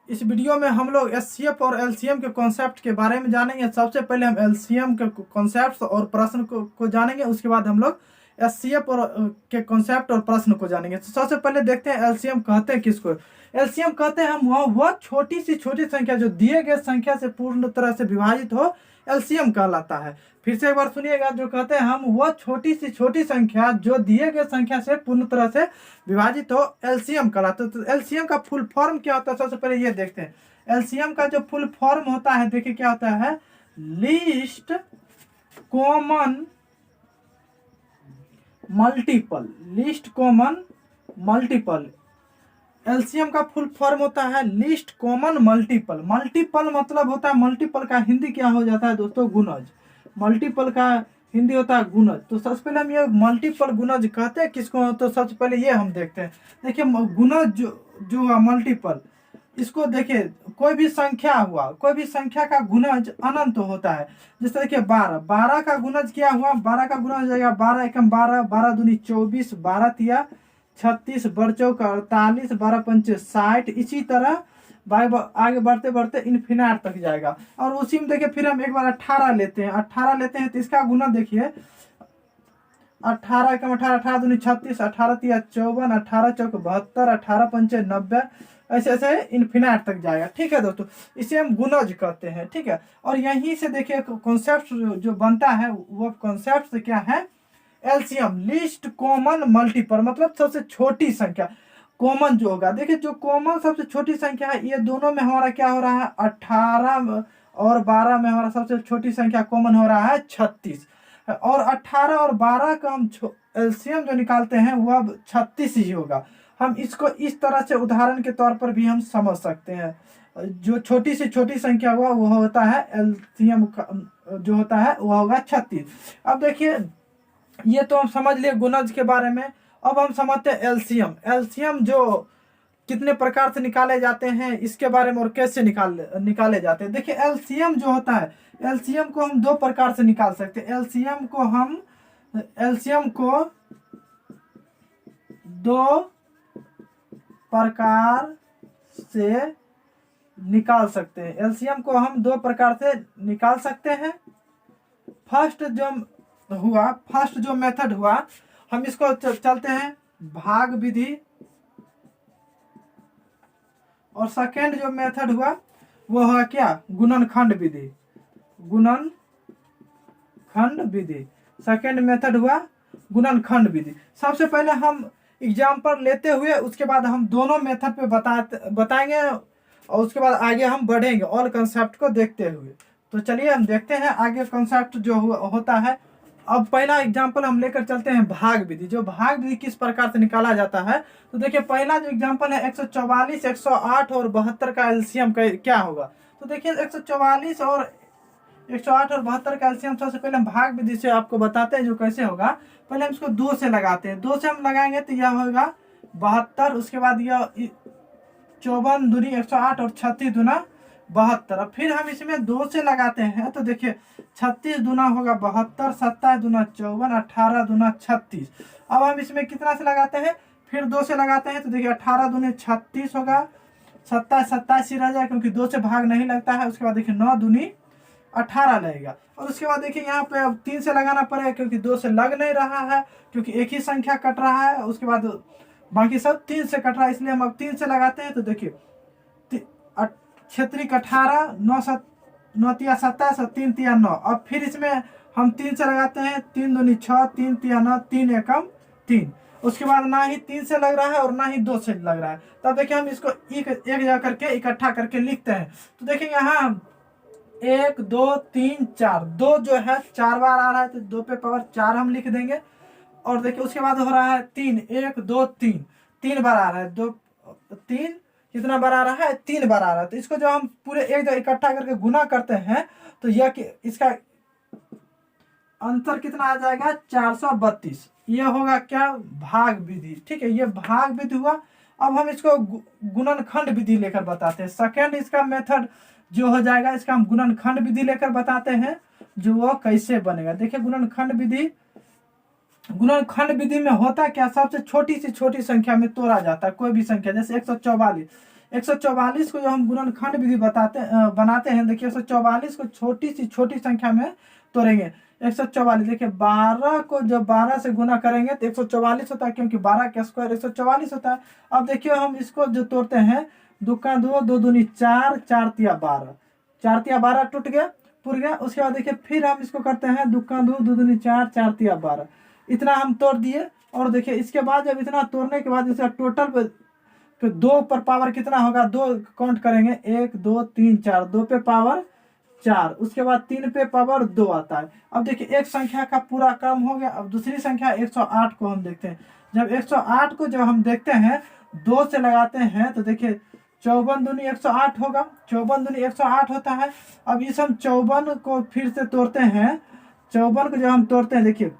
इस वीडियो में हम लोग एचसीएफ और एलसीएम के कॉन्सेप्ट के बारे में जानेंगे। सबसे पहले हम एलसीएम के कॉन्सेप्ट और प्रश्न को जानेंगे, उसके बाद हम लोग एचसीएफ और के कॉन्सेप्ट और प्रश्न को जानेंगे। तो सबसे पहले देखते हैं एलसीएम कहते हैं किसको। एलसीएम कहते हैं हम वह छोटी सी छोटी संख्या जो दिए गए संख्या से पूर्ण तरह से विभाजित हो, एलसीएम कहलाता है। फिर से एक बार सुनिएगा, जो कहते हैं हम वह छोटी सी छोटी संख्या जो दिए गए संख्या से पूर्ण तरह से विभाजित हो, एलसीएम कहलाता है। तो एलसीएम का फुल फॉर्म क्या होता है, सबसे पहले ये देखते हैं। एलसीएम का जो फुल फॉर्म होता है, देखिए क्या होता है, least common multiple. Least common multiple, LCM का फुल फॉर्म होता है लीस्ट कॉमन मल्टीपल। मल्टीपल मतलब होता है, मल्टीपल का हिंदी क्या हो जाता है दोस्तों, गुणज। मल्टीपल का हिंदी होता है गुणज। तो सबसे पहले हम ये मल्टीपल गुणज कहते हैं किसको, तो सबसे पहले ये हम देखते हैं। देखिए गुणज जो हुआ मल्टीपल, इसको देखिए कोई भी संख्या हुआ, कोई भी संख्या का गुणज अनंत होता है। जैसे देखिए 12, 12 का गुणज क्या हुआ, 12 का गुणज हो जाएगा 12 एकम 12, 12 दूनी 24, 12 तिया 36, बरचौ का 48, 12 पंचे 60। इसी तरह आगे बढ़ते बढ़ते इन्फिनाइट तक जाएगा। और उसी में देखिए फिर हम एक बार 18 लेते हैं। 18 लेते हैं तो इसका गुना देखिए 18 एकम 18, 18 दूनी 36, 18 तिया 54, 18 चौक 72, 18 पंचे 90, ऐसे ऐसे इन्फिनाइट तक जाएगा। ठीक है दोस्तों, इसे हम गुणज कहते हैं। ठीक है, और यहीं से देखिए कॉन्सेप्ट जो बनता है वो कॉन्सेप्ट क्या है, एलसीएम लीस्ट कॉमन मल्टीपल, मतलब सबसे छोटी संख्या। कॉमन जो होगा, देखिए जो कॉमन सबसे छोटी संख्या है, ये दोनों में हमारा क्या हो रहा है, 18 और 12 में हमारा सबसे छोटी संख्या कॉमन हो रहा है 36। और 18 और 12 का हम एलसीएम जो निकालते हैं वो अब 36 ही होगा। हम इसको इस तरह से उदाहरण के तौर पर भी हम समझ सकते हैं। जो छोटी से छोटी संख्या हुआ वो होता है एलसीएम जो होता है वो होगा 36। अब देखिए ये तो हम समझ लिए गुणज के बारे में। अब हम समझते हैं एलसीएम। एलसीएम जो कितने प्रकार से निकाले जाते हैं इसके बारे में, और कैसे निकाले जाते हैं। देखिए एलसीएम जो होता है, एलसीएम को हम दो प्रकार से निकाल सकते हैं। एलसीएम को दो प्रकार से निकाल सकते हैं। एलसीएम को हम दो प्रकार से निकाल सकते हैं। फर्स्ट जो मेथड हुआ, हम इसको चलते हैं भाग विधि। और सेकेंड जो मेथड हुआ वो हुआ क्या, गुणनखंड विधि। गुणनखंड विधि सेकेंड मेथड हुआ गुणनखंड विधि। सबसे पहले हम एग्जाम्पल लेते हुए उसके बाद हम दोनों मेथड पे बताएंगे, और उसके बाद आगे हम बढ़ेंगे ऑल कंसेप्ट को देखते हुए। तो चलिए हम देखते हैं आगे कंसेप्ट जो होता है। अब पहला एग्जाम्पल हम लेकर चलते हैं भाग विधि। जो भाग विधि किस प्रकार से निकाला जाता है, तो देखिए पहला जो एग्जाम्पल है 144, 108 और 72 का एलसीएम क्या होगा। तो देखिए 144 और 108 और 72 का एलसीएम सबसे पहले हम भाग विधि से आपको बताते हैं जो कैसे होगा। पहले हम इसको 2 से लगाते हैं। 2 से हम लगाएंगे तो यह होगा 72। उसके बाद यह 54 दूनी 108 और 36 दूना 72। फिर हम इसमें 2 से लगाते हैं तो देखिए 36 दूना होगा 72, 27 दूना 54, 18 दूना 36। अब हम इसमें कितना से लगाते हैं, फिर 2 से लगाते हैं तो देखिए 18 दूने 36 होगा, 27 ही रह जाए क्योंकि 2 से भाग नहीं लगता है। उसके बाद देखिए 9 दूनी 18 लगेगा। और उसके बाद देखिए यहाँ पे अब 3 से लगाना पड़ेगा क्योंकि 2 से लग नहीं रहा है, क्योंकि एक ही संख्या कट रहा है। उसके बाद बाकी सब 3 से कट रहा है, इसलिए हम अब 3 से लगाते हैं तो देखिए क्षेत्रीय 18, 9 तिया 27 और 3 तिया 9। अब फिर इसमें हम 3 से लगाते हैं, 3 दूनी 6, 3 तिया 9, 3 एकम 3। उसके बाद ना ही 3 से लग रहा है और ना ही 2 से लग रहा है। तब देखिए हम इसको एक जगह करके इकट्ठा करके लिखते हैं। तो देखिए यहाँ 1 2 3 4, 2 जो है 4 बार आ रहा है तो 2 पे पावर 4 हम लिख देंगे। और देखिए उसके बाद हो रहा है 3, 1 2 3, 3 बार आ रहा है। 2 3 कितना बार आ रहा है, 3 बार आ रहा है। तो इसको जब हम पूरे एक जगह इकट्ठा करके गुना करते हैं तो यह इसका अंतर कितना आ जाएगा, 432। यह होगा क्या, भाग विधि। ठीक है, ये भाग विधि हुआ। अब हम इसको गुणनखंड विधि लेकर बताते हैं। सेकेंड इसका मेथड जो हो जाएगा, इसका हम गुणनखंड विधि लेकर बताते हैं जो वो कैसे बनेगा। देखिए गुणनखंड विधि में होता क्या, सबसे छोटी से छोटी संख्या में तोड़ा जाता है कोई भी संख्या। जैसे 144, 144 को जो हम गुणनखंड विधि बनाते हैं, देखिए 144 को छोटी संख्या में तोड़ेंगे। 144 देखिए 12 को जब 12 से गुना करेंगे तो 144 होता है, क्योंकि 12 का स्क्वायर 144 होता है। अब देखिए हम इसको जो तोड़ते हैं, 2 का 2, 2 दूनी 4, 4 तिया 12, 4 तिया 12 टूट गया, पुर गया। उसके बाद देखिए फिर हम इसको करते हैं, 2 का 2, 2 दूनी 4, 4 तिया 12, इतना हम तोड़ दिए। और देखिए इसके बाद जब इतना तोड़ने के बाद इसका टोटल तो 2 पर पावर कितना होगा, 2 काउंट करेंगे, 1 2 3 4, 2 पे पावर 4, उसके बाद 3 पे पावर 2 आता है। अब देखिए एक संख्या का पूरा काम हो गया। अब दूसरी संख्या 108 को हम देखते हैं। जब 108 को जब हम देखते हैं 2 से लगाते हैं तो देखिए 54 दूनी 108 होगा, 54 दूनी 108 होता है। अब इस हम 54 को फिर से तोड़ते हैं। 54 को जब हम तोड़ते हैं, देखिए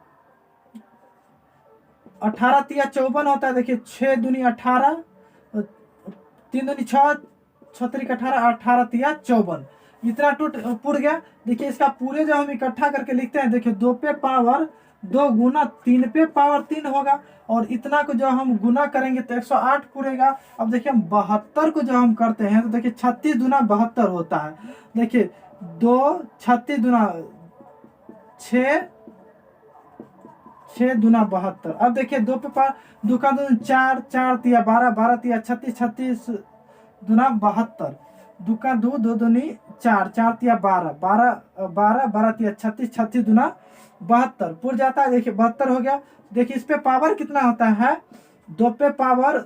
18 तिया 54 होता है। देखिए 6 दूनी 18, 3 दूनी 6, 6 त्रिक 18, 18 तिया 54, इतना पुर गया। देखिए इसका पूरे जब हम इकट्ठा करके लिखते हैं, देखिए 2 पे पावर 2 गुना 3 पे पावर 3 होगा, और इतना को जब हम गुना करेंगे तो 108 पूरेगा। अब देखिए हम 72 को जब हम करते हैं तो देखिए 36 दूना 72 होता है। देखिए 2 36 दूना 6, 6 दूना 72। अब देखिए 2 पे पावर 2 का 2 4, 4 तिया 12, 12 तिया 36, 36 दूना 72, 2 का 2, 2 दूनी 4, 4 तिया 12, 12 12, 12 तिया 36, 36 दूना 72 पुर जाता है। देखिए 72 हो गया। देखिए इस पे पावर कितना होता है, 2 पे पावर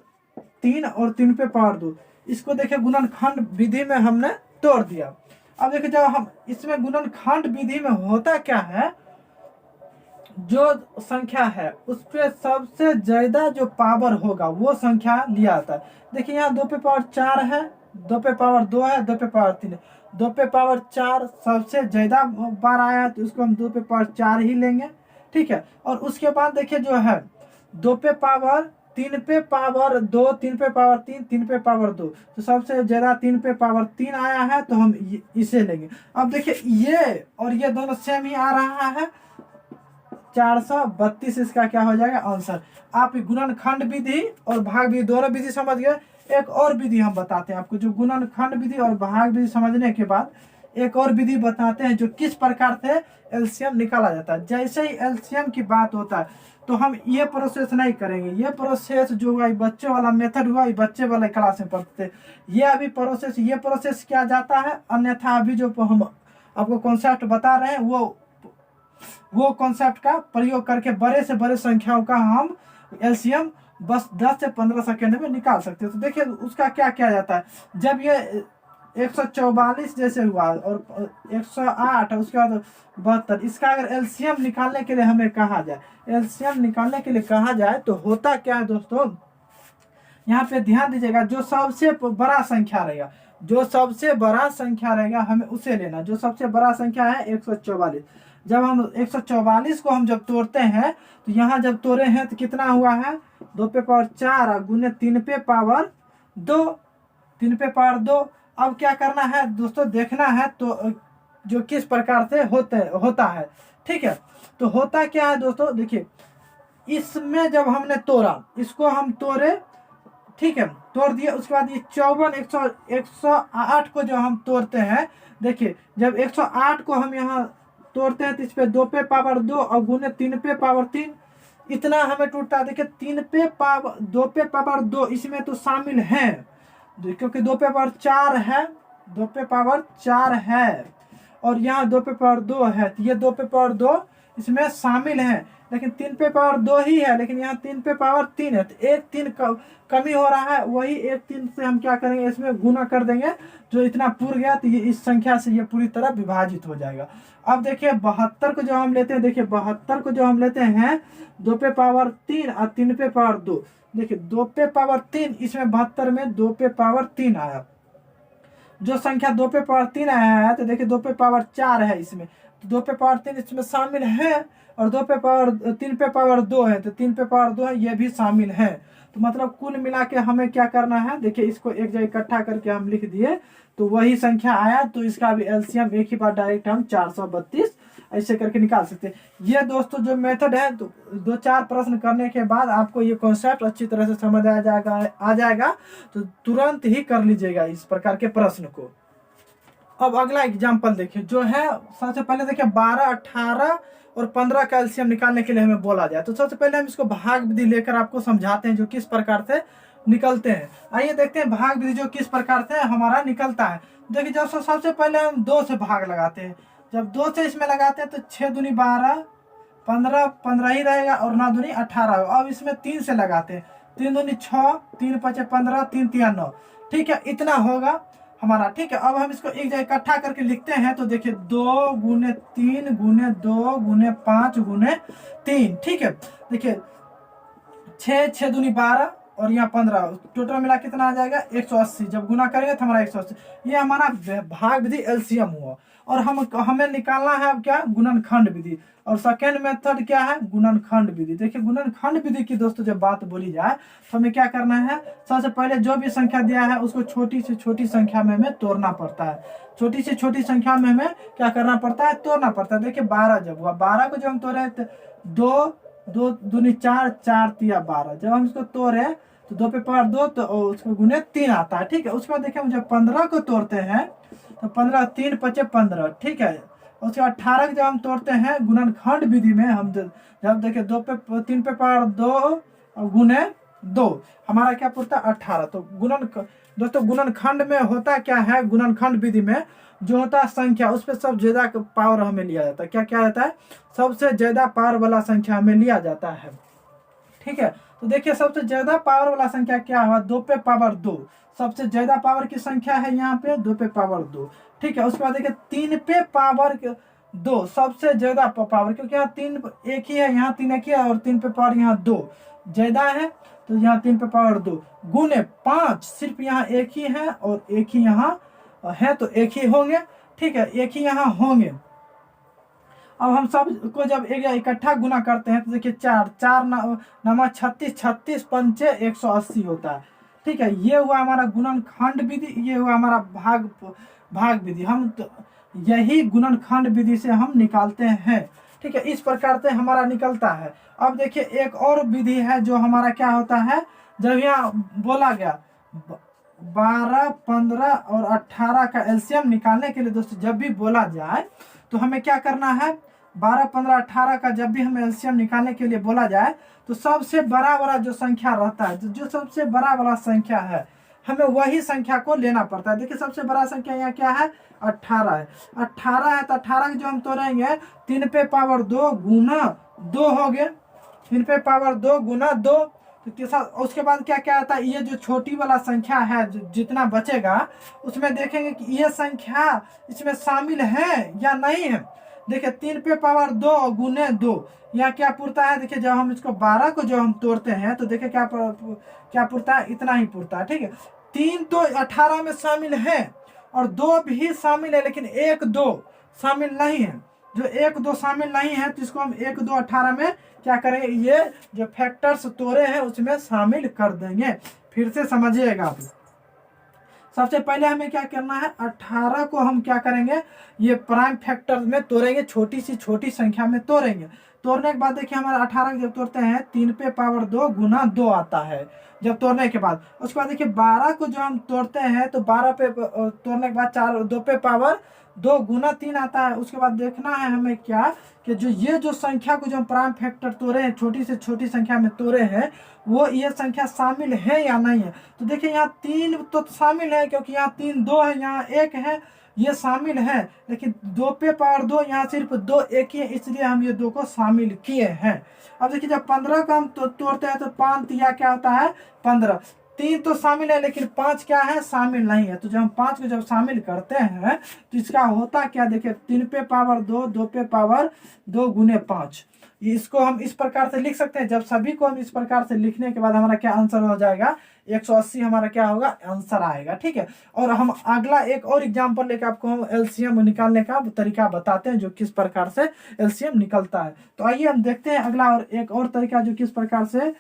3 और 3 पे पावर 2। इसको देखिए गुणनखंड विधि में हमने तोड़ दिया। अब देखिए जब हम इसमें गुणनखंड विधि में होता क्या है, जो संख्या है उस पे सबसे ज्यादा जो पावर होगा वो संख्या लिया जाता है। देखिए यहाँ 2 पे पावर 4 है, 2 पे पावर 2 है, 2 पे पावर 3 है। 2 पे पावर 4 सबसे ज्यादा बार आया है तो उसको हम 2 पे पावर 4 ही लेंगे, ठीक है। और उसके बाद देखिए जो है 2 पे पावर 3 पे पावर 2, 3 पे पावर 3, 3 पे पावर 2, तो सबसे ज्यादा 3 पे पावर 3 आया है तो हम इसे लेंगे। अब देखिए ये और ये दोनों सेम ही आ रहा है, 432 इसका क्या हो जाएगा आंसर। आप गुणनखंड विधि और भाग विधि दोनों विधि समझ गए। एक और विधि हम बताते हैं आपको, जो गुणनखंड विधि और भाग विधि समझने के बाद एक और विधि बताते हैं जो किस प्रकार से एलसीएम निकाला जाता है। जैसे ही एलसीएम की बात होता है तो हम ये प्रोसेस नहीं करेंगे। ये प्रोसेस जो हुआ बच्चे वाला मेथड हुआ, बच्चे वाले क्लास में पढ़ते, ये अभी ये प्रोसेस किया जाता है। अन्यथा अभी जो हम आपको कॉन्सेप्ट बता रहे हैं वो कॉन्सेप्ट का प्रयोग करके बड़े से बड़े संख्याओं का हम एलसीएम बस 10 से 15 सेकेंड में निकाल सकते हैं। तो देखिए उसका क्या किया जाता है, जब ये 144 जैसे हुआ और 108 उसके बाद 72, इसका अगर एलसीएम निकालने के लिए हमें कहा जाए, एलसीएम निकालने के लिए कहा जाए तो होता क्या है दोस्तों, यहाँ पे ध्यान दीजिएगा। जो सबसे बड़ा संख्या रहेगा, जो सबसे बड़ा संख्या रहेगा हमें उसे लेना। जो सबसे बड़ा संख्या है 144। जब हम 144 को हम जब तोड़ते हैं तो यहाँ जब तोड़े हैं तो कितना हुआ है, 2 पे पावर 4 गुने 3 पे पावर 2, 3 पे पावर 2। अब क्या करना है दोस्तों, देखना है तो जो किस प्रकार से होता है, ठीक है। तो होता क्या है दोस्तों, देखिए इसमें जब हमने तोड़ा, इसको हम तोड़े, ठीक है, तोड़ दिए। उसके बाद ये 54 108 को जो हम तोड़ते हैं, देखिए जब 108 को हम यहाँ तोड़ते हैं तो इस पे 2 पे पावर 2 और गुने 3 पे पावर 3, इतना हमें टूटता है। देखिए 3 पे पावर 2 पे पावर 2 इसमें तो शामिल है, क्योंकि 2 पे पावर 4 है, 2 पे पावर 4 है, और यहाँ 2 पे पावर 2 है, तो ये 2 पे पावर 2 इसमें शामिल है। लेकिन 3 पे पावर 2 ही है, लेकिन यहाँ 3 पे पावर 3 है, तो एक 3 कमी हो रहा है। वही एक 3 से हम क्या करेंगे, इसमें गुना कर देंगे, जो इतना पूर गया तो ये इस संख्या से ये पूरी तरह विभाजित हो जाएगा। अब देखिए 72 को जो हम लेते हैं, देखिए 72 को जो हम लेते हैं 2 पे पावर 3 और 3 पे पावर 2। देखिए 2 पे पावर 3 इसमें 72 में 2 पे पावर 3 आया। जो संख्या 2 पे पावर 3 आया है तो देखिए 2 पे पावर 4 है इसमें, तो 2 पे पावर 3 इसमें शामिल है, और 2 पे पावर 3 पे पावर 2 है, तो 3 पे पावर 2 है, ये भी शामिल है। तो मतलब कुल मिला के हमें क्या करना है, देखिए इसको एक जगह इकट्ठा करके हम लिख दिए, तो वही संख्या आया, तो इसका भी एलसीएम एक ही बार डायरेक्ट हम 432 ऐसे करके निकाल सकते हैं। ये दोस्तों जो मेथड है, तो 2-4 प्रश्न करने के बाद आपको ये कॉन्सेप्ट अच्छी तरह से समझ आ जाएगा, तो तुरंत ही कर लीजिएगा इस प्रकार के प्रश्न को। अब अगला एग्जाम्पल देखिए, जो है सबसे पहले देखिए 12, 18 और 15 का एलसीएम निकालने के लिए हमें बोला जाए, तो सबसे पहले हम इसको भाग विधि लेकर आपको समझाते हैं जो किस प्रकार से निकलते हैं। आइए देखते हैं भाग विधि जो किस प्रकार से हमारा निकलता है। देखिए जब सबसे पहले हम 2 से भाग लगाते हैं, जब 2 से इसमें लगाते हैं तो 6 दूनी 12, 15 15 ही रहेगा, और 9 दूनी 18। अब इसमें 3 से लगाते हैं, 3 दूनी 6, 3 5 15, 3 3 9, ठीक है, इतना होगा हमारा। ठीक है, अब हम इसको एक जगह इकट्ठा करके लिखते हैं, तो देखिए 2 गुने 3 गुने 2 गुने 5 गुने 3, ठीक है। देखिए 6 दूनी 12 और यहाँ 15, टोटल मिला कितना आ जाएगा 180। जब गुना करेंगे तो हमारा 180, ये हमारा भाग विधि एलसीएम हुआ। और हमें निकालना है अब क्या, गुणनखंड विधि। और सेकेंड मेथड क्या है, गुणनखंड विधि। देखिए गुणनखंड विधि की दोस्तों जब बात बोली जाए तो हमें क्या करना है, सबसे पहले जो भी संख्या दिया है उसको छोटी से छोटी संख्या में हमें तोड़ना पड़ता है। छोटी से छोटी संख्या में हमें क्या करना पड़ता है, तोड़ना पड़ता है। देखिए 12 जब हुआ, 12 को जब हम तोड़े 2 दूनी 4, 4 तिया 12, जब हम इसको तोड़े तो 2 पे पावर 2, तो उसको गुने 3 आता है, ठीक है। उसके बाद देखिए हम जब 15 को तोड़ते हैं तो 15 3 5 15, ठीक है। उसके बाद 18 जब हम तोड़ते हैं गुणनखंड विधि में, हम जब देखिए 3 पे पावर 2 गुने 2, हमारा क्या पड़ता है 18। तो दोस्तों गुणनखंड में होता क्या है, गुणनखंड विधि में जो होता है संख्या, उस पर सब ज्यादा पावर हमें लिया जाता है। क्या क्या रहता है, सबसे ज्यादा पावर वाला संख्या हमें लिया जाता है, ठीक है। तो देखिए सबसे ज्यादा पावर वाला संख्या क्या हुआ, 2 पे पावर 2, सबसे ज्यादा पावर की संख्या है यहाँ पे 2 पे पावर 2, ठीक है। उसके बाद देखिए 3 पे पावर 2, सबसे ज्यादा पावर, क्योंकि यहाँ 3 एक ही है, यहाँ 3 एक ही है, और 3 पे पावर यहाँ 2 ज्यादा है, तो यहाँ 3 पे पावर 2 गुने 5, सिर्फ यहाँ एक ही है और एक ही यहाँ है, तो एक ही होंगे, ठीक है, एक ही यहाँ होंगे। अब हम सब को जब एक इकट्ठा गुना करते हैं तो देखिए 4 नमा 36, 36 पंचे 180 होता है, ठीक है। ये हुआ हमारा गुणनखंड विधि, ये हुआ हमारा भाग विधि। हम तो यही गुणनखंड विधि से हम निकालते हैं, ठीक है, इस प्रकार से हमारा निकलता है। अब देखिए एक और विधि है जो हमारा क्या होता है, जब यहाँ बोला गया 12, 15 और 18 का एलसीएम निकालने के लिए दोस्तों जब भी बोला जाए तो हमें क्या करना है, 12, 15, 18 का जब भी हमें एलसीएम निकालने के लिए बोला जाए तो सबसे बड़ा वाला जो संख्या रहता है, जो सबसे बड़ा वाला संख्या है, हमें वही संख्या को लेना पड़ता है। देखिए सबसे बड़ा संख्या यहाँ क्या है, 18 है। 18 है तो 18 जो हम तोड़ेंगे 3 पे पावर 2 गुना 2 हो गए, 3 पे पावर 2 गुना 2। तो उसके बाद क्या क्या आता है, ये जो छोटी वाला संख्या है जितना बचेगा उसमें देखेंगे कि ये संख्या इसमें शामिल है या नहीं है। देखिए 3 पे पावर 2 गुने 2, यहाँ क्या पुरता है, देखिए जब हम इसको 12 को जब हम तोड़ते हैं तो देखिए क्या पुरता है, इतना ही पुरता है, ठीक है। 3 तो 18 में शामिल है और 2 भी शामिल है, लेकिन 1 2 शामिल नहीं है। जो 1 2 शामिल नहीं है तो इसको हम 1 2 18 में क्या करेंगे, ये जो फैक्टर्स तोड़े हैं उसमें शामिल कर देंगे। फिर से समझिएगा आप, सबसे पहले हमें क्या करना है, 18 को हम क्या करेंगे, ये प्राइम फैक्टर में तोड़ेंगे, छोटी सी छोटी संख्या में तोड़ेंगे। तोड़ने के बाद देखिए हमारा 18 जब तोड़ते हैं 3 पे पावर 2 गुना 2 आता है जब तोड़ने के बाद। उसके बाद देखिए 12 को जो हम तोड़ते हैं तो 12 पे तोड़ने के बाद 2 पे पावर 2 गुना 3 आता है। उसके बाद देखना है हमें क्या, कि ये जो संख्या को जो हम प्राइम फैक्टर तोड़े हैं, छोटी से छोटी संख्या में तोड़े हैं, वो ये संख्या शामिल है या नहीं है। तो देखिए यहाँ 3 तो शामिल है, क्योंकि यहाँ 3 2 है, यहाँ 1 है, ये शामिल है। लेकिन 2 पे पावर 2 यहाँ सिर्फ 2 एक ही है, इसलिए हम ये 2 को शामिल किए हैं। अब देखिए जब 15 को हम तोड़ते हैं तो 5 या क्या होता है 15, 3 तो शामिल है लेकिन 5 क्या है, शामिल नहीं है। तो जब हम 5 को जब शामिल करते हैं तो इसका होता क्या, देखिए 3 पे पावर 2 2 पे पावर 2 गुने 5। इसको हम इस प्रकार से लिख सकते हैं। जब सभी को हम इस प्रकार से लिखने के बाद हमारा क्या आंसर हो जाएगा, 180 हमारा क्या होगा आंसर आएगा। ठीक है, और हम अगला एक और एग्जांपल लेकर आपको हम एलसीएम निकालने का तरीका बताते हैं जो किस प्रकार से एलसीएम निकलता है। तो आइए हम देखते हैं अगला और एक और तरीका जो किस प्रकार से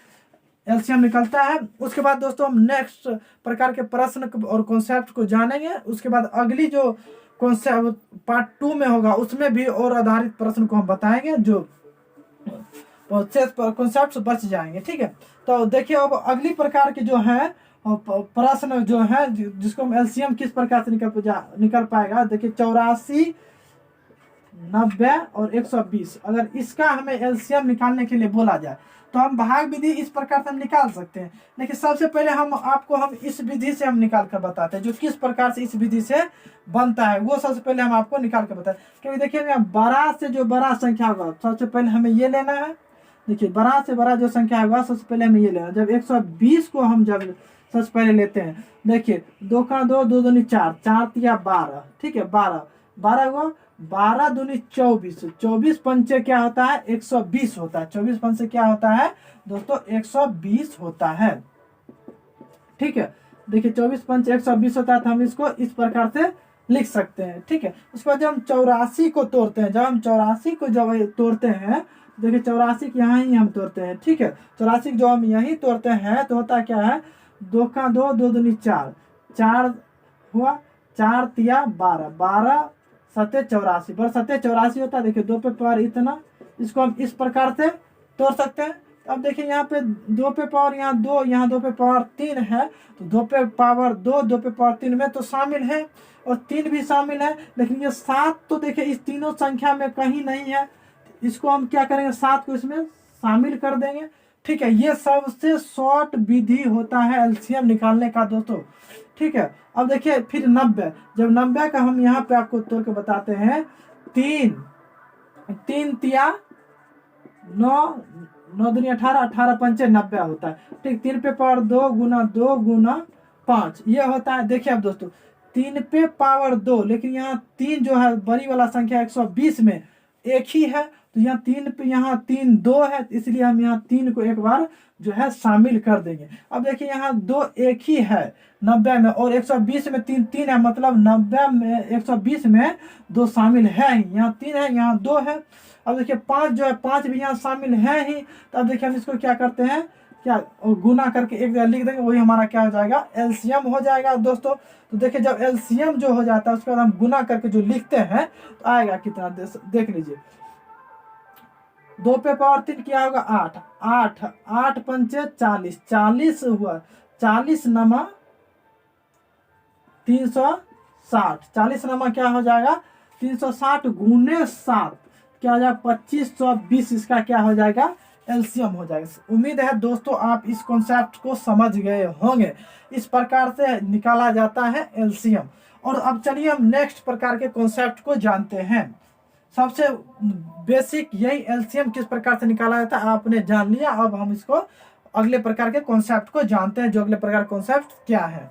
एलसीएम निकलता है। उसके बाद दोस्तों हम नेक्स्ट प्रकार के प्रश्न और कॉन्सेप्ट को जानेंगे। उसके बाद अगली जो कॉन्सेप्ट पार्ट 2 में होगा उसमें भी और आधारित प्रश्न को हम बताएंगे जो कॉन्सेप्ट बच जाएंगे। ठीक है, तो देखिए अब अगली प्रकार के जो है प्रश्न जो है जिसको हम एलसीएम किस प्रकार से निकल पाएगा। देखिए 84, 90 और 120, अगर इसका हमें एलसीएम निकालने के लिए बोला जाए तो हम भाग विधि इस प्रकार से हम निकाल सकते हैं। लेकिन सबसे पहले हम इस विधि से हम निकाल कर बताते हैं जो किस प्रकार से इस विधि से बनता है, वो सबसे पहले हम आपको निकाल कर बताते हैं। क्योंकि देखिए बड़ा से जो बड़ा संख्या होगा सबसे पहले हमें ये लेना है। देखिए बड़ा से बड़ा जो संख्या होगा सबसे पहले हमें ये लेना है। जब 120 को हम जब सबसे पहले लेते हैं, देखिए 2 का 2, 2 दूनी 4, 4 तिया 12, ठीक है 12, 12 को 12 दूनी 24, 24 पंचे क्या होता है 120 होता है। 24 पंचे क्या होता है दोस्तों 120 होता है। ठीक है, देखिए 24 पंच 120 होता है, तो हम इसको इस प्रकार से लिख सकते हैं। ठीक है, उसके बाद जब हम 84 को तोड़ते हैं, जब हम 84 को जब तोड़ते हैं, देखिए 84 यहाँ ही हम तोड़ते हैं। ठीक है, 84 जो हम यही तोड़ते हैं तो होता क्या है 2 का 2, 2 दूनी 4, 4 हुआ, 4 तिया 12, 12 सत्ते 84, पर सत्ते 84 होता है। देखिए 2 पे पावर इतना, इसको हम इस प्रकार से तोड़ सकते हैं। अब देखिए यहाँ पे 2 पे पावर यहाँ 2, यहाँ 2 पे पावर 3 है, तो 2 पे पावर 2, 2 पे पावर 3 में तो शामिल है और 3 भी शामिल है। लेकिन ये 7 तो देखिए इस तीनों संख्या में कहीं नहीं है, इसको हम क्या करेंगे 7 को इसमें शामिल कर देंगे। ठीक है, ये सबसे शॉर्ट विधि होता है एलसीएम निकालने का दोस्तों। ठीक है, अब देखिए फिर 90, जब 90 का हम यहाँ पे आपको तोड़ के बताते हैं, 3 तिया 9, 9 दूनी 18, 18 पंचे 90 होता है। ठीक, 3 पे पावर 2 गुना 2 गुना 5 ये होता है। देखिए अब दोस्तों 3 पे पावर 2, लेकिन यहाँ 3 जो है बड़ी वाला संख्या 120 में एक ही है, तो यहाँ 3 पे यहाँ 3 2 है, इसलिए हम यहाँ 3 को एक बार जो है शामिल कर देंगे। अब देखिए यहाँ 2 एक ही है 90 में, और 120 में 3 3 है, मतलब 90 में 120 में 2 शामिल है ही, यहाँ 3 है यहाँ 2 है। अब देखिए 5 जो है 5 भी यहाँ शामिल है ही, तो अब देखिए हम इसको क्या करते हैं, क्या गुना करके एक जगह लिख देंगे, वही हमारा क्या हो जाएगा एलसीएम हो जाएगा दोस्तों। तो देखिए जब एलसीएम जो हो जाता है उसके बाद हम गुना करके जो लिखते हैं तो आएगा कितना, देख लीजिए 2 पे पावर 3 क्या होगा 8, 8 8 पंचे 40, 40 हुआ, 40 नमा 360, 40 नमा क्या हो जाएगा 360 गुने 7 क्या हो जाएगा 2520, इसका क्या हो जाएगा एलसीएम हो जाएगा। उम्मीद है दोस्तों आप इस कॉन्सेप्ट को समझ गए होंगे, इस प्रकार से निकाला जाता है एलसीएम। और अब चलिए हम नेक्स्ट प्रकार के कॉन्सेप्ट को जानते हैं। सबसे बेसिक यही एलसीएम किस प्रकार से निकाला जाता है आपने जान लिया। अब हम इसको अगले प्रकार के कॉन्सेप्ट को जानते हैं, जो अगले प्रकार कॉन्सेप्ट क्या है।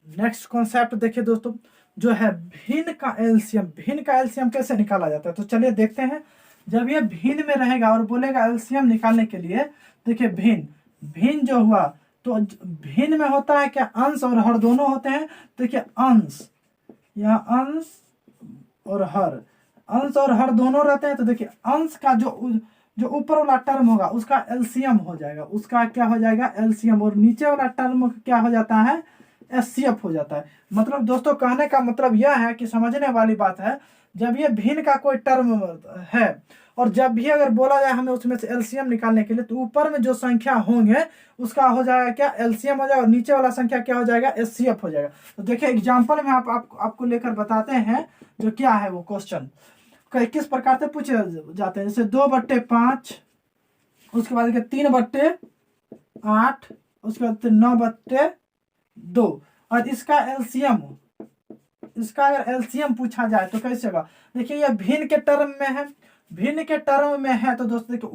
नेक्स्ट कॉन्सेप्ट देखिए दोस्तों, जो है भिन्न का एलसीएम। भिन्न का एलसीएम कैसे निकाला जाता है तो चलिए देखते हैं। जब ये भिन्न में रहेगा और बोलेगा एलसीएम निकालने के लिए, देखिए भिन्न जो हुआ तो भिन्न में होता है क्या अंश और हर दोनों होते हैं। देखिए अंश, यहाँ अंश और हर दोनों रहते हैं, तो देखिए अंश का जो ऊपर वाला टर्म होगा उसका एलसीएम हो जाएगा, उसका क्या हो जाएगा एलसीएम, और नीचे वाला टर्म क्या हो जाता है एचसीएफ हो जाता है। मतलब दोस्तों कहने का मतलब यह है कि समझने वाली बात है, जब ये भिन्न का कोई टर्म है और जब भी अगर बोला जाए हमें उसमें से एलसीएम निकालने के लिए, तो ऊपर में जो संख्या होंगे उसका हो जाएगा क्या एलसीएम हो जाएगा, और नीचे वाला संख्या क्या हो जाएगा एचसीएफ हो जाएगा। तो देखिए एग्जाम्पल में आपको लेकर बताते हैं जो क्या है वो क्वेश्चन किस प्रकार से पूछे जाते हैं। जैसे 2/5, उसके बाद 3/8, उसके बाद 9/2, और इसका अगर एलसीएम पूछा जाए तो कैसे होगा। देखिए ये भिन्न के टर्म में है, तो दोस्तों देखिए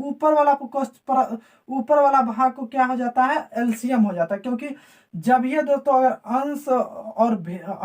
ऊपर वाला भाग को क्या हो जाता है एलसीएम हो जाता है, क्योंकि जब ये दोस्तों अगर अंश और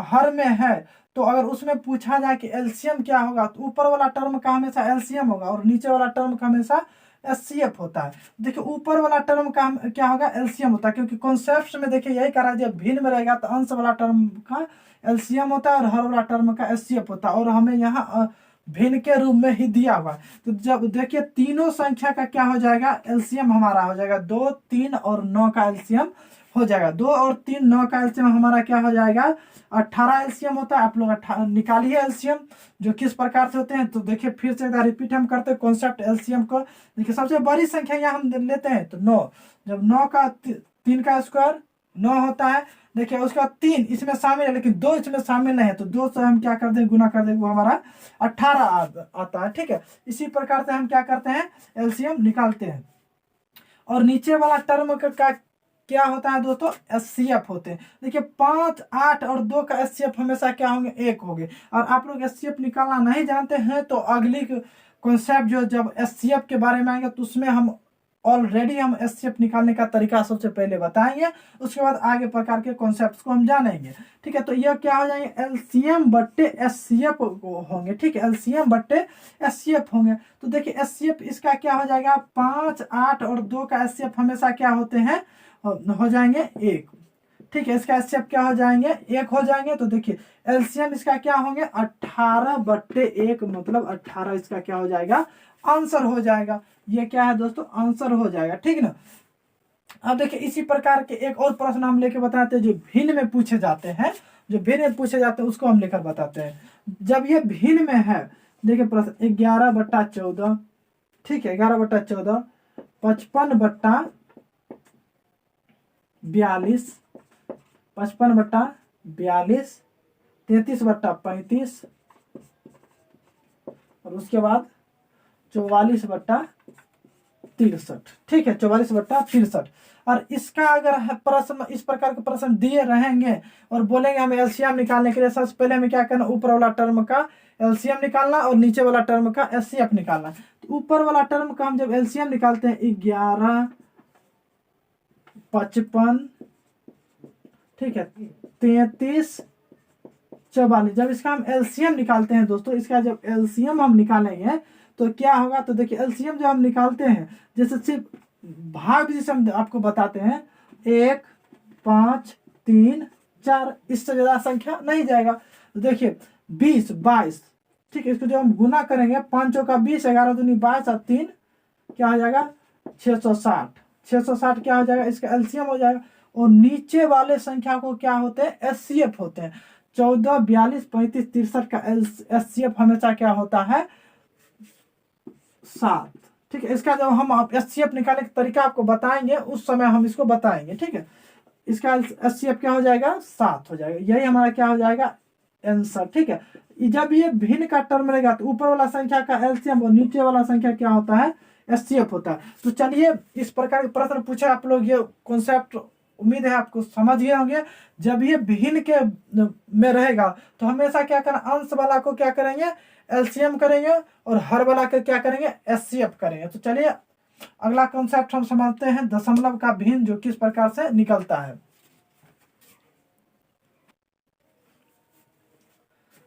हर में है तो अगर उसमें पूछा जाए कि एलसीएम क्या होगा, तो ऊपर वाला टर्म का हमेशा एलसीएम होगा और नीचे वाला टर्म का हमेशा एचसीएफ होता है। देखिए ऊपर वाला टर्म का क्या होगा, एलसीएम होता है, क्योंकि कॉन्सेप्ट में देखिए यही करा, जब भिन्न में रहेगा तो अंश वाला टर्म का एलसीएम होता है और हर वाला टर्म का एचसीएफ होता है, और हमें यहाँ भिन्न के रूप में ही दिया हुआ। तो जब देखिए तीनों संख्या का क्या हो जाएगा, एलसीएम हमारा हो जाएगा 2, 3 और 9 का एलसीएम हो जाएगा। 2 और 3, 9 का एलसीएम हमारा क्या हो जाएगा, 18 एलसीएम होता है। आप लोग निकालिए एलसीएम जो किस प्रकार से होते हैं। तो देखिए फिर से एक बार रिपीट हम करते हैं कॉन्सेप्ट एलसीएम को। देखिए सबसे बड़ी संख्या यहाँ हम लेते हैं तो 9, जब 9 का 3 का स्क्वायर 9 होता है। देखिए उसका 3 इसमें शामिल है लेकिन 2 इसमें शामिल नहीं है, तो 2 से हम क्या करते हैं, गुना कर देंगे, वो हमारा 18 आता है। ठीक है, इसी प्रकार से हम क्या करते हैं, एलसीएम निकालते हैं। और नीचे वाला टर्म का क्या होता है दोस्तों, एचसीएफ होते हैं। देखिए 5, 8 और 2 का एचसीएफ हमेशा क्या होंगे, 1 होंगे। और आप लोग एचसीएफ निकालना नहीं जानते हैं तो अगली कॉन्सेप्ट जो जब एचसीएफ के बारे में आएंगे तो उसमें हम ऑलरेडी हम एचसीएफ निकालने का तरीका सबसे पहले बताएंगे, उसके बाद आगे प्रकार के कॉन्सेप्ट्स को हम जानेंगे। ठीक है, तो यह क्या हो जाएंगे, एलसीएम बट्टे एचसीएफ होंगे। ठीक है, एलसीएम बट्टे एचसीएफ होंगे। तो देखिए एचसीएफ इसका क्या हो जाएगा, 5, 8 और 2 का एचसीएफ हमेशा क्या होते हैं, हो जाएंगे 1। ठीक है, इसका एचसीएफ क्या हो जाएंगे, 1 हो जाएंगे। तो देखिए एलसीएम इसका क्या होंगे, 18 बट्टे 1, मतलब 18 इसका क्या हो जाएगा, आंसर हो जाएगा। ये क्या है दोस्तों, आंसर हो जाएगा। ठीक ना। अब देखिए इसी प्रकार के एक और प्रश्न हम लेके बताते हैं जो भिन्न में पूछे जाते हैं, जो भिन्न में पूछे जाते हैं उसको हम लेकर बताते हैं। जब ये भिन्न में है, देखिए प्रश्न 11/14, ठीक है, 11/14, 55/42, 55/42, 33/35 और उसके बाद 44/63। ठीक है, 44/63। और इसका अगर प्रश्न इस प्रकार के प्रश्न दिए रहेंगे और बोलेंगे हमें एलसीएम निकालने के लिए, सबसे पहले हमें क्या करना, ऊपर वाला टर्म का एलसीएम निकालना और नीचे वाला टर्म का एचसीएफ निकालना। तो ऊपर वाला टर्म का हम जब एलसीएम निकालते हैं 11, 55, ठीक है, 33, 44, जब इसका हम एलसीएम निकालते हैं दोस्तों, इसका जब एलसीएम हम निकालेंगे तो क्या होगा, तो देखिए एलसीएम जब हम निकालते हैं, जैसे सिर्फ भाग जिसे हम आपको बताते हैं 1, 5, 3, 4, इससे ज्यादा संख्या नहीं जाएगा। तो देखिए 20, 22, ठीक है, इसको जब हम गुना करेंगे 5 का 20, 11 दूनी 22 और 3 क्या हो जाएगा, 660। 660 क्या हो जाएगा, इसका एलसीएम हो जाएगा। और नीचे वाले संख्या को क्या होते हैं, एचसीएफ होते हैं। 14, 42, 35, 63 का एचसीएफ हमेशा क्या होता है, 7। ठीक है, इसका जब हम एचसीएफ निकालने का तरीका आपको बताएंगे उस समय हम इसको बताएंगे। ठीक है, इसका एचसीएफ क्या हो जाएगा, 7 हो जाएगा। यही हमारा क्या हो जाएगा, आंसर। ठीक है, जब ये भिन्न का टर्म रहेगा तो ऊपर वाला संख्या का एलसीएम और नीचे वाला संख्या क्या होता है, एचसीएफ होता है। तो चलिए इस प्रकार के प्रश्न पूछे आप लोग, ये कॉन्सेप्ट उम्मीद है आपको समझ गए होंगे। जब ये भिन्न के में रहेगा तो हमेशा क्या करना, अंश वाला को क्या करेंगे, एलसीएम करेंगे और हर वाला के क्या करेंगे, एचसीएफ करेंगे। तो चलिए अगला कॉन्सेप्ट हम समझते हैं, दशमलव का भिन्न जो किस प्रकार से निकलता है।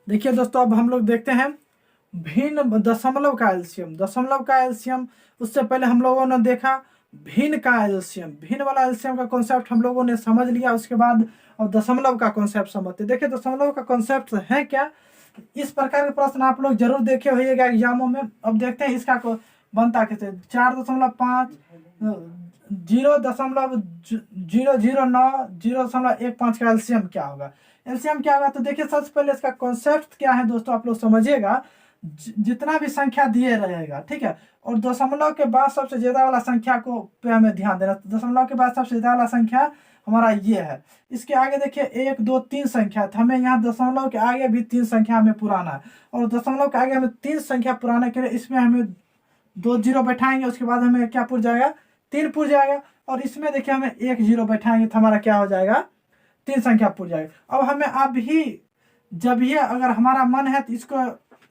देखिए दोस्तों अब हम लोग देखते हैं भिन्न दशमलव का एलसीएम। दशमलव का एलसीएम, उससे पहले हम लोगों ने देखा भिन्न का एलसीएम। भिन्न वाला एलसीएम का कॉन्सेप्ट हम लोगों ने समझ लिया, उसके बाद अब दशमलव का कॉन्सेप्ट समझते। देखिए दशमलव का कॉन्सेप्ट है क्या, इस प्रकार के प्रश्न आप लोग जरूर देखे होइएगा एग्जामों में। अब देखते हैं इसका को बनता कैसे। 4.5, 0.009, 0.15 का एलसीएम क्या होगा, एलसीएम क्या होगा। तो देखिए सबसे पहले इसका कॉन्सेप्ट क्या है दोस्तों, आप लोग समझिएगा। जितना भी संख्या दिए रहेगा, ठीक है, और दशमलव के बाद सबसे ज्यादा वाला संख्या को पे हमें ध्यान देना। दशमलव के बाद सबसे ज्यादा वाला संख्या हमारा ये है। इसके आगे देखिए 1, 2, 3 संख्या, तो हमें यहाँ दशमलव के आगे भी 3 संख्या हमें पुराना है, और दशमलव के आगे हमें 3 संख्या पुराने के लिए इसमें हमें 2 जीरो बैठाएंगे, उसके बाद हमें क्या पुर जाएगा, 3 पुर जाएगा। और इसमें देखिए हमें 1 जीरो बैठाएंगे तो हमारा क्या हो जाएगा, 3 संख्या पुर जाएगा। अब हमें अभी जब ये अगर हमारा मन है तो इसको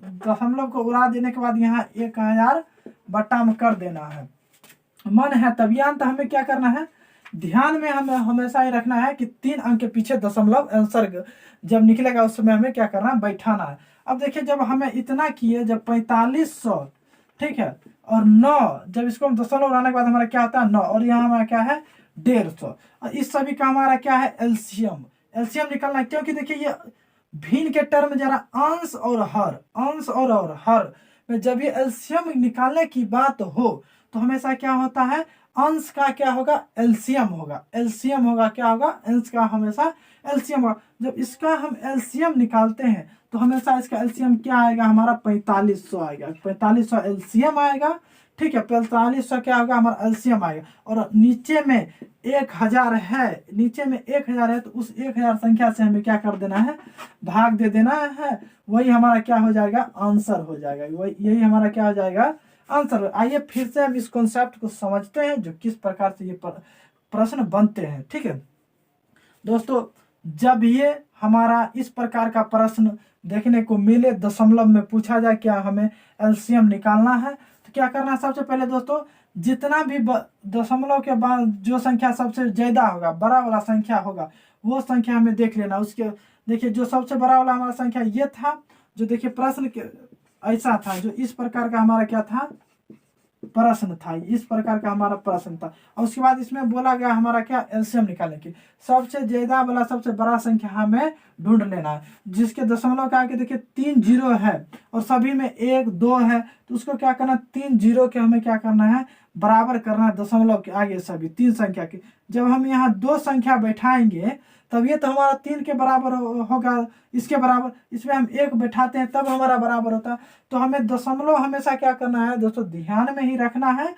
दशमलव को उड़ा देने के बाद यहाँ 1000 बट्टा में कर देना है, मन है तब। तो हमें क्या करना है, ध्यान में हमें हमेशा ही रखना है कि 3 अंक के पीछे दशमलव आंसर जब निकलेगा उस समय हमें क्या करना है, बैठाना है। अब देखिए जब हमें इतना किए, जब 4500 ठीक है। और 9 जब इसको हम दशमलव उड़ाने के बाद हमारा क्या आता है 9, और यहाँ हमारा क्या है 150। और इस सभी का हमारा क्या है एलसीएम। एलसीएम निकालना है, क्योंकि देखिए ये भिन्न के टर्म जरा अंश और हर, अंश और हर में जब ये एलसीएम निकालने की बात हो तो हमेशा क्या होता है अंश का क्या होगा एलसीएम होगा, एलसीएम होगा क्या होगा अंश का हमेशा एलसीएम होगा। जब इसका हम एलसीएम निकालते हैं तो हमेशा इसका एलसीएम क्या आएगा हमारा 4500 आएगा, 4500 एलसीएम आएगा। ठीक है, 4500 क्या होगा हमारा एलसीएम आएगा। और नीचे में 1000 है, नीचे में 1000 है तो उस 1000 संख्या से हमें क्या कर देना है भाग दे देना है, वही हमारा क्या हो जाएगा आंसर हो जाएगा, वही यही हमारा क्या हो जाएगा आंसर। आइए फिर से हम इस कॉन्सेप्ट को समझते हैं जो किस प्रकार से ये प्रश्न बनते हैं। ठीक है दोस्तों, जब ये हमारा इस प्रकार का प्रश्न देखने को मिले दशमलव में पूछा जाए क्या हमें एलसीएम निकालना है, तो क्या करना है सबसे पहले दोस्तों जितना भी दशमलव के बाद जो संख्या सबसे ज्यादा होगा बड़ा वाला संख्या होगा वो संख्या हमें देख लेना। उसके देखिए जो सबसे बड़ा वाला हमारा संख्या ये था, जो देखिए प्रश्न ऐसा था, जो इस प्रकार का हमारा क्या था प्रश्न था, इस प्रकार का हमारा प्रश्न था। और उसके बाद इसमें बोला गया हमारा क्या एलसीएम निकालने की, सबसे ज्यादा वाला सबसे बड़ा संख्या हमें ढूंढ लेना है, जिसके दशमलव का आगे देखिए 3 जीरो है और सभी में 1 2 है, तो उसको क्या करना 3 जीरो के हमें क्या करना है बराबर करना है दशमलव के आगे सभी 3 संख्या के। जब हम यहाँ 2 संख्या बैठाएंगे तब ये तो हमारा 3 के बराबर होगा, इसके बराबर, इसमें हम 1 बैठाते हैं तब हमारा बराबर होता है। तो हमें दशमलव हमेशा क्या करना है दोस्तों ध्यान में ही रखना है,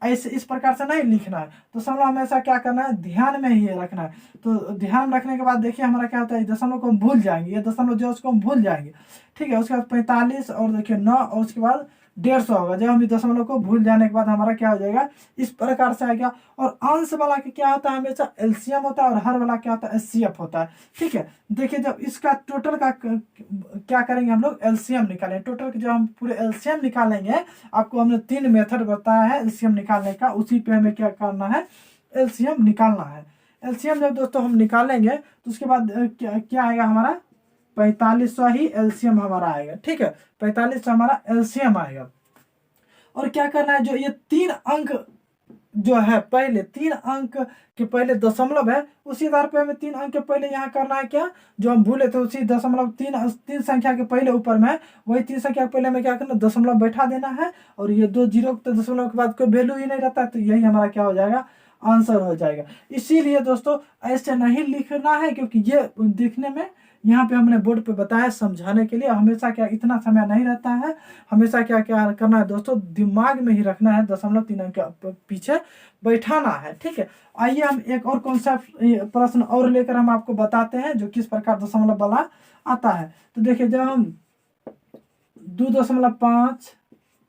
ऐसे इस प्रकार से नहीं लिखना है। दशमलव हमेशा क्या करना है ध्यान में ही रखना है। तो ध्यान रखने के बाद देखिए हमारा क्या होता है दशमलव को हम भूल जाएंगे, ये दशमलव जो उसको हम भूल जाएंगे। ठीक है, उसके बाद 45 और देखिए 9 और उसके बाद 150 होगा। जब हम दशमलव को भूल जाने के बाद हमारा क्या हो जाएगा इस प्रकार से आएगा। और अंश वाला के क्या होता है हमेशा एलसीएम होता है और हर वाला क्या होता है एचसीएफ होता है। ठीक है, देखिए जब इसका टोटल का क्या करेंगे हम लोग एलसीएम निकालेंगे, टोटल जो हम पूरे एलसीएम निकालेंगे, आपको हमने 3 मेथड बताया है एलसीएम निकालने का, उसी पे हमें क्या करना है एलसीएम निकालना है। एलसीएम जब दोस्तों हम निकालेंगे तो उसके बाद क्या आएगा हमारा 4500 ही एलसीएम हमारा आएगा। ठीक है, 4500 हमारा एलसीएम आएगा। और क्या करना है जो ये 3 अंक जो है पहले 3 अंक के पहले दशमलव है, उसी आधार पे हमें 3 अंक के पहले यहाँ करना है क्या जो हम भूले थे उसी दशमलव 3 संख्या के पहले ऊपर में वही 3 संख्या के पहले में क्या करना दशमलव बैठा देना है। और ये 2 जीरो तो दशमलव के बाद कोई वैल्यू ही नहीं रहता, तो यही हमारा क्या हो जाएगा आंसर हो जाएगा। इसीलिए दोस्तों ऐसे नहीं लिखना है, क्योंकि ये दिखने में यहाँ पे हमने बोर्ड पे बताया समझाने के लिए, हमेशा क्या इतना समय नहीं रहता है, हमेशा क्या क्या करना है दोस्तों दिमाग में ही रखना है, दशमलव 3 अंक के पीछे बैठाना है। ठीक है, आइए हम एक और कॉन्सेप्ट प्रश्न और लेकर हम आपको बताते हैं जो किस प्रकार दशमलव वाला आता है। तो देखिए जब हम 2.5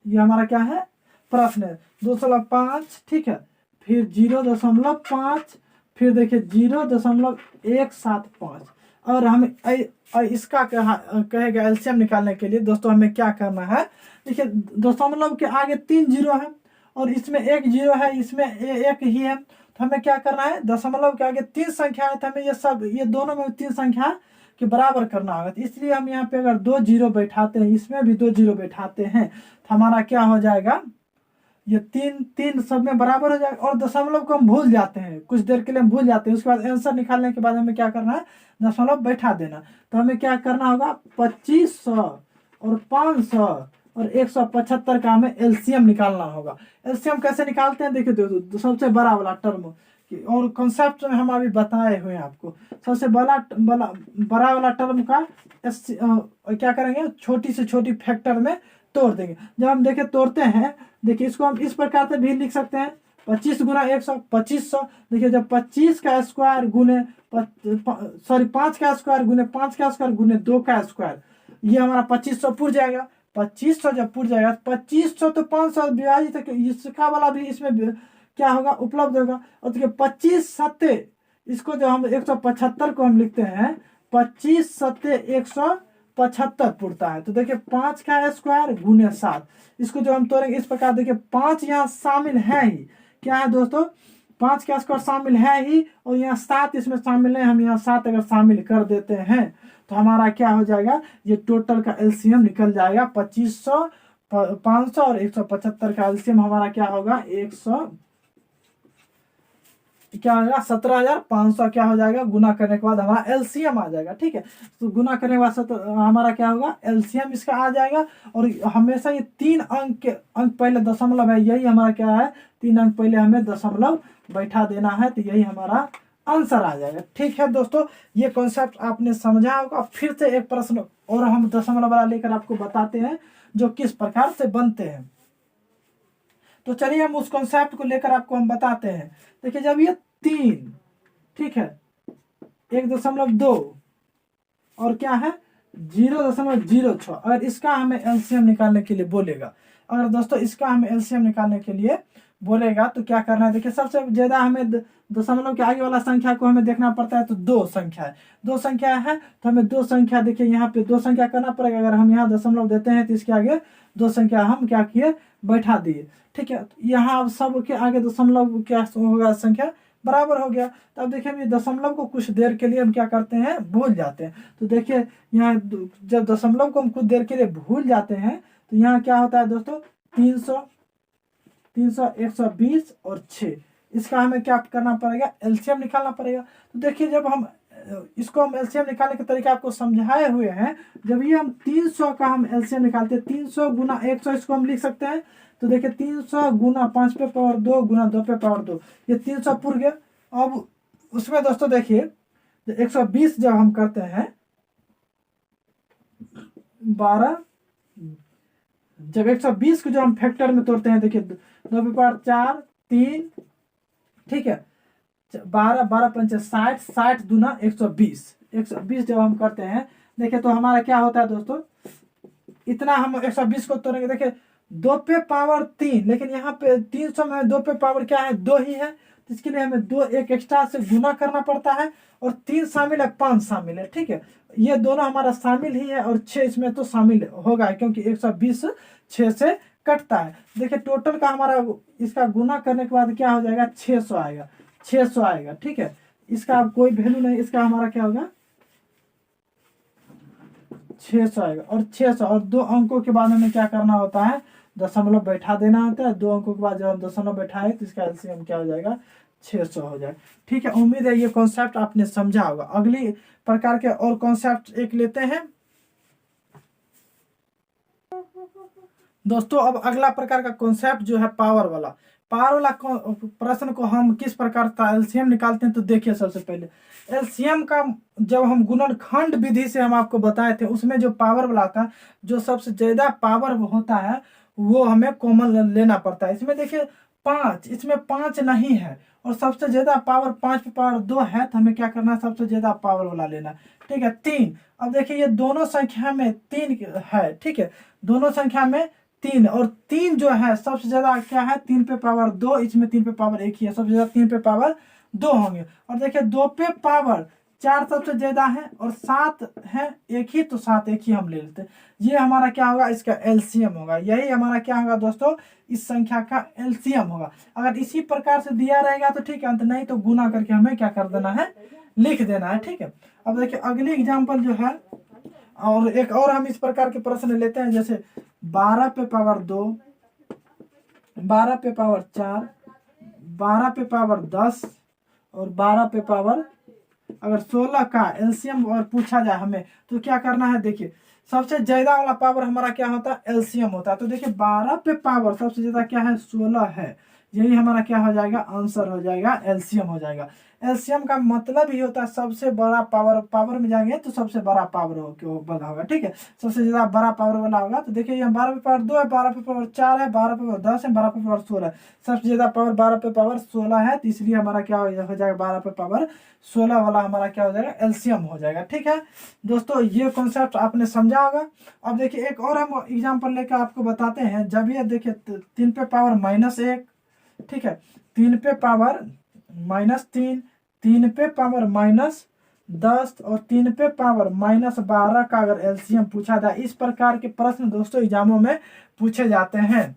ये हमारा क्या है प्रश्न है 2.5, ठीक है, फिर 0.5, फिर देखिए 0.175 और हम इसका कहेगा एलसीएम निकालने के लिए दोस्तों हमें क्या करना है। देखिए दशमलव के आगे 3 जीरो है और इसमें 1 जीरो है, इसमें 1 ही है, तो हमें क्या करना है दशमलव के आगे 3 संख्या है, तो हमें ये दोनों में 3 संख्या के बराबर करना होगा। तो इसलिए हम यहाँ पे अगर 2 जीरो बैठाते हैं, इसमें भी 2 जीरो बैठाते हैं, तो हमारा क्या हो जाएगा ये 3 सब में बराबर हो जाएगा। और दशमलव को हम भूल जाते हैं, कुछ देर के लिए हम भूल जाते हैं, उसके बाद आंसर निकालने के बाद हमें क्या करना है दशमलव बैठा देना। तो हमें क्या करना होगा 2500 और 500 और 175 का हमें एलसीएम निकालना होगा। एलसीएम कैसे निकालते हैं देखिए दोस्तों, सबसे बड़ा वाला टर्म और कॉन्सेप्ट में हम अभी बताए हुए हैं आपको, सबसे बड़ा वाला टर्म का क्या करेंगे छोटी से छोटी फैक्टर में तोड़ देंगे। जब हम देखें तोड़ते हैं, देखिए इसको हम इस प्रकार से भी लिख सकते हैं 25 गुना 100 2500। देखिए जब 25 का स्क्वायर गुने 5 का स्क्वायर गुने 5 का स्क्वायर गुने 2 का स्क्वायर, ये हमारा 2500 पुर जाएगा। 2500 जब पुर जाएगा 2500 तो 500 विभाजित तक इसका वाला भी इसमें क्या होगा उपलब्ध होगा। और देखिए 25 सत्ते इसको जो हम 175 को हम लिखते हैं 25 सत्ते 175 पुरता है। तो देखिए 5 का स्क्वायर गुने 7, इसको जो हम तोड़ेंगे इस प्रकार, देखिए 5 यहाँ शामिल है ही, क्या है दोस्तों 5 का स्क्वायर शामिल है ही और यहाँ 7 इसमें शामिल है, हम यहाँ 7 अगर शामिल कर देते हैं तो हमारा क्या हो जाएगा ये टोटल का एलसीएम निकल जाएगा 2500 500 और 175 का एलसीएम हमारा क्या होगा, 100 क्या होगा 17,500 क्या हो जाएगा, गुना करने के बाद हमारा एलसीएम आ जाएगा। ठीक है, तो गुना करने के बाद हमारा क्या होगा, एलसीएम इसका आ जाएगा। और हमेशा ये 3 अंक के अंक पहले दशमलव है, यही हमारा क्या है, 3 अंक पहले हमें दशमलव बैठा देना है, तो यही हमारा आंसर आ जाएगा। ठीक है दोस्तों, ये कॉन्सेप्ट आपने समझा होगा। फिर से एक प्रश्न और हम दशमलव वाला लेकर आपको बताते हैं जो किस प्रकार से बनते हैं। तो चलिए हम उस कॉन्सेप्ट को लेकर आपको हम बताते हैं। देखिए, जब ये 3, ठीक है, 1.2 और क्या है 0.06, अगर इसका हमें एलसीएम निकालने के लिए बोलेगा, अगर दोस्तों इसका हमें एलसीएम निकालने के लिए बोलेगा तो क्या करना है। देखिए, सबसे ज्यादा हमें दशमलव के आगे वाला संख्या को हमें देखना पड़ता है, तो 2 संख्या है, 2 संख्या है, तो हमें 2 संख्या, देखिए यहाँ पे 2 संख्या करना पड़ेगा। अगर हम यहाँ दशमलव देते हैं तो इसके आगे 2 संख्या हम क्या किए, बैठा दिए। ठीक है, यहाँ सब के आगे दशमलव क्या होगा, संख्या बराबर हो गया। तो अब देखिए, हम ये दशमलव को कुछ देर के लिए हम क्या करते हैं, भूल जाते हैं। तो देखिए यहाँ जब दशमलव को हम कुछ देर के लिए भूल जाते हैं तो यहाँ क्या होता है दोस्तों, 300, 120 और 6, इसका हमें क्या करना पड़ेगा, एलसीएम निकालना पड़ेगा। तो देखिए, जब हम इसको हम एलसीएम निकालने के तरीके आपको समझाए हुए हैं। जब ये हम 300 का हम एलसीएम निकालते हैं, 300 गुना 100, इसको हम लिख सकते हैं। तो देखिए, 300 गुना 5 पे पावर 2 गुना 2 पे पावर 2, ये 300 पुर गया। अब उसमें दोस्तों देखिए, 120 जब हम करते हैं 12, जब 120 को जो हम फैक्टर में तोड़ते हैं, देखिए 2 पे पावर 4 3, ठीक है, 12 12 5 60, 60 दूना 120, 120 जब हम करते हैं, देखिए तो हमारा क्या होता है दोस्तों, इतना हम 120 को तोड़ेंगे। देखिए 2 पे पावर 3, लेकिन यहाँ पे 300 में 2 पे पावर क्या है, 2 ही है, तो इसके लिए हमें 2 एक एक्स्ट्रा से गुना करना पड़ता है। और 3 शामिल है, 5 शामिल है। ठीक है, ये दोनों हमारा शामिल ही है, और 6 इसमें तो शामिल होगा क्योंकि 120 6 से कटता है। देखिए टोटल का हमारा इसका गुना करने के बाद क्या हो जाएगा, 600 आएगा, 600 आएगा। ठीक है, इसका अब कोई वैल्यू नहीं, इसका हमारा क्या होगा, 600 आएगा। और 600 और 2 अंकों के बाद हमें क्या करना होता है, दशमलव बैठा देना होता है। 2 अंकों के बाद जब हम दशमलव बैठाए तो इसका एलसीएम क्या हो जाएगा, 600 हो जाएगा। ठीक है, उम्मीद है ये कॉन्सेप्ट आपने समझा होगा। अगली प्रकार के और कॉन्सेप्ट एक लेते हैं दोस्तों। अब अगला प्रकार का कॉन्सेप्ट जो है पावर वाला प्रश्न को हम किस प्रकार का एलसीएम निकालते हैं। तो देखिए, सबसे पहले एलसीएम का जब हम गुणनखंड विधि से हम आपको बताए थे, उसमें जो पावर वाला था, जो सबसे ज्यादा पावर होता है वो हमें कॉमन लेना पड़ता है। इसमें देखिए 5, इसमें 5 नहीं है, और सबसे ज्यादा पावर 5 पे पावर 2 है, तो हमें क्या करना है, सबसे ज्यादा पावर वाला लेना। ठीक है, 3, अब देखिए ये दोनों संख्या में 3 है। ठीक है, दोनों संख्या में 3, और 3 जो है सबसे ज्यादा क्या है, 3 पे पावर 2, इसमें 3 पे पावर 1 ही है, सबसे ज्यादा 3 पे पावर 2 होंगे। और देखिए 2 पे पावर 4 सबसे ज्यादा है, और 7 है 1 ही, तो 7 1 ही हम ले लेते हैं। ये हमारा क्या होगा, इसका एलसीएम होगा। यही हमारा क्या होगा दोस्तों, इस संख्या का एलसीएम होगा। अगर इसी प्रकार से दिया रहेगा तो ठीक है, अंत नहीं तो गुना करके हमें क्या कर देना है, लिख देना है। ठीक है, अब देखिए अगली एग्जाम्पल जो है, और एक और हम इस प्रकार के प्रश्न लेते हैं, जैसे 12 पे पावर 2, 12 पे पावर 4, 12 पे पावर 10 और 12 पे पावर अगर 16 का एलसीएम और पूछा जाए हमें, तो क्या करना है। देखिए सबसे ज्यादा वाला पावर हमारा क्या होता है, एलसीएम होता है। तो देखिए 12 पे पावर सबसे ज्यादा क्या है, 16 है, यही हमारा क्या हो जाएगा, आंसर हो जाएगा, एलसीएम हो जाएगा। एलसीएम का मतलब ही होता है सबसे बड़ा पावर में जाएंगे तो सबसे बड़ा पावर वाला होगा। ठीक है, सबसे ज्यादा बड़ा पावर वाला होगा। तो देखिए यहाँ 12 पे पावर 2 है, 12 पे पावर 4 है, 12 पे पावर 10 है, 12 पे पावर 16 है, सबसे ज्यादा पावर 12 पे पावर 16 है, तो इसलिए हमारा क्या हो जाएगा, 12 पे पावर 16 वाला हमारा क्या हो जाएगा, एलसीएम हो जाएगा। ठीक है दोस्तों, ये कॉन्सेप्ट आपने समझा होगा। अब देखिए एक और हम एग्जाम्पल लेकर आपको बताते हैं। जब ये देखिए 3 पे पावर -1, ठीक है, 3 पे पावर -3, 3 पे पावर -10 और 3 पे पावर -12 का अगर एलसीएम पूछा जाए, इस प्रकार के प्रश्न दोस्तों एग्जामों में पूछे जाते हैं।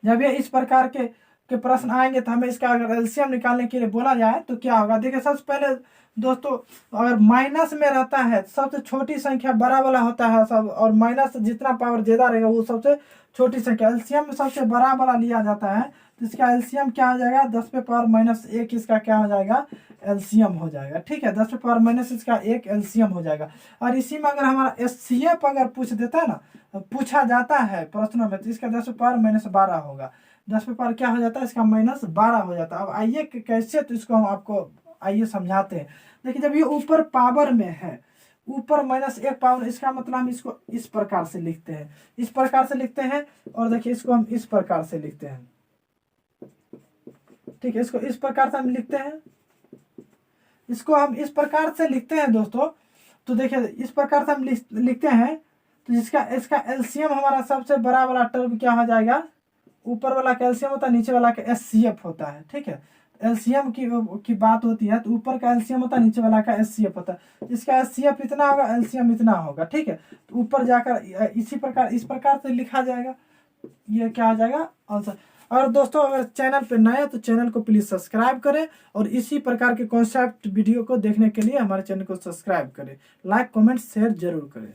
जब ये इस प्रकार के के प्रश्न आएंगे तो हमें इसका अगर एलसीएम निकालने के लिए बोला जाए तो क्या होगा। देखिए सबसे पहले दोस्तों, अगर माइनस में रहता है तो सबसे छोटी संख्या बड़ा वाला होता है सब, और माइनस जितना पावर ज्यादा रहेगा वो सबसे छोटी संख्या। एलसीएम में सबसे बड़ा वाला लिया जाता है, तो इसका एलसीएम क्या हो जाएगा, 10⁻⁻1 इसका क्या हो जाएगा, एलसीएम हो जाएगा। ठीक है, 10⁻⁻1 इसका 1 एलसीएम हो जाएगा। और इसी में अगर हमारा एचसीएफ अगर पूछ देता है ना, पूछा जाता है प्रश्नों में, तो इसका 10⁻⁻12 होगा। 10 क्या हो जाता है, इसका -12 हो जाता है। अब आइए कैसे, तो इसको हम आपको आइए समझाते हैं। देखिए जब ये ऊपर पावर में है, ऊपर -1 पावर, इसका मतलब हम इसको इस प्रकार से लिखते हैं, इस प्रकार से लिखते हैं। और देखिए इसको हम इस प्रकार से लिखते हैं। ठीक है, इसको इस प्रकार से हम लिखते हैं, इसको हम इस प्रकार से लिखते हैं दोस्तों। तो देखिए इस प्रकार से हम लिखते हैं, तो इसका एलसीएम हमारा सबसे बड़ा वाला टर्म क्या हो जाएगा, ऊपर वाला का एलसीएम होता है, नीचे वाला का एचसीएफ होता है। ठीक है, एलसीएम की बात होती है तो ऊपर का एलसीएम होता है, नीचे वाला का एचसीएफ होता है। इसका एचसीएफ इतना होगा, एलसीएम इतना होगा। ठीक है, तो ऊपर जाकर इसी प्रकार इस प्रकार से लिखा जाएगा, ये क्या आ जाएगा आंसर। और दोस्तों अगर चैनल पे नए हैं तो चैनल को प्लीज़ सब्सक्राइब करें, और इसी प्रकार के कॉन्सेप्ट वीडियो को देखने के लिए हमारे चैनल को सब्सक्राइब करें, लाइक कमेंट शेयर जरूर करें।